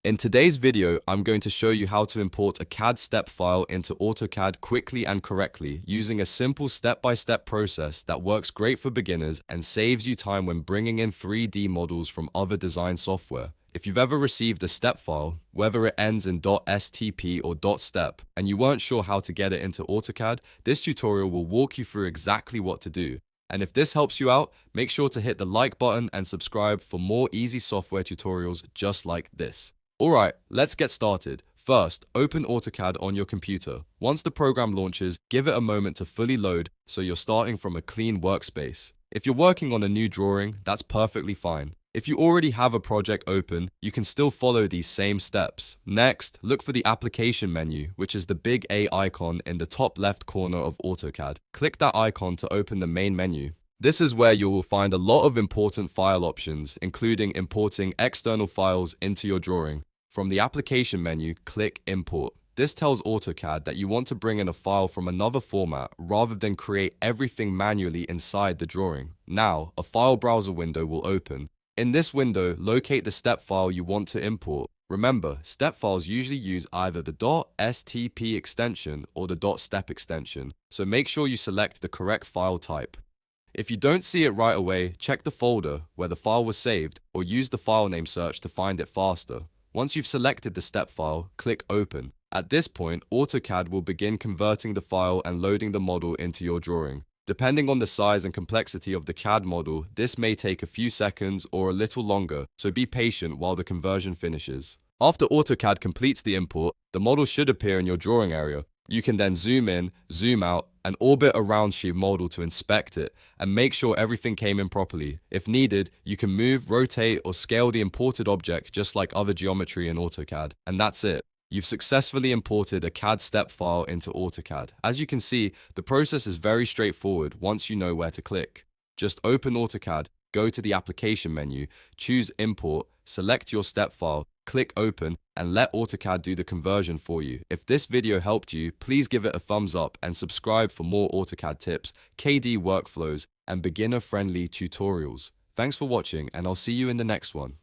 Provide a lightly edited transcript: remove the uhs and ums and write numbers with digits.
In today's video, I'm going to show you how to import a CAD STEP file into AutoCAD quickly and correctly using a simple step-by-step process that works great for beginners and saves you time when bringing in 3D models from other design software. If you've ever received a STEP file, whether it ends in .stp or .step, and you weren't sure how to get it into AutoCAD, this tutorial will walk you through exactly what to do. And if this helps you out, make sure to hit the like button and subscribe for more easy software tutorials just like this. Alright, let's get started. First, open AutoCAD on your computer. Once the program launches, give it a moment to fully load so you're starting from a clean workspace. If you're working on a new drawing, that's perfectly fine. If you already have a project open, you can still follow these same steps. Next, look for the application menu, which is the big A icon in the top left corner of AutoCAD. Click that icon to open the main menu. This is where you will find a lot of important file options, including importing external files into your drawing. From the application menu, click Import. This tells AutoCAD that you want to bring in a file from another format rather than create everything manually inside the drawing. Now, a file browser window will open. In this window, locate the STEP file you want to import. Remember, STEP files usually use either the .stp extension or the .step extension, so make sure you select the correct file type. If you don't see it right away, check the folder where the file was saved or use the file name search to find it faster. Once you've selected the STEP file, click Open. At this point, AutoCAD will begin converting the file and loading the model into your drawing. Depending on the size and complexity of the CAD model, this may take a few seconds or a little longer, so be patient while the conversion finishes. After AutoCAD completes the import, the model should appear in your drawing area. You can then zoom in, zoom out, and orbit around your model to inspect it and make sure everything came in properly. If needed, you can move, rotate, or scale the imported object just like other geometry in AutoCAD. And that's it. You've successfully imported a CAD STEP file into AutoCAD. As you can see, the process is very straightforward once you know where to click. Just open AutoCAD, go to the application menu, choose Import, select your STEP file, click Open, and let AutoCAD do the conversion for you. If this video helped you, please give it a thumbs up and subscribe for more AutoCAD tips, KD workflows, and beginner-friendly tutorials. Thanks for watching, and I'll see you in the next one.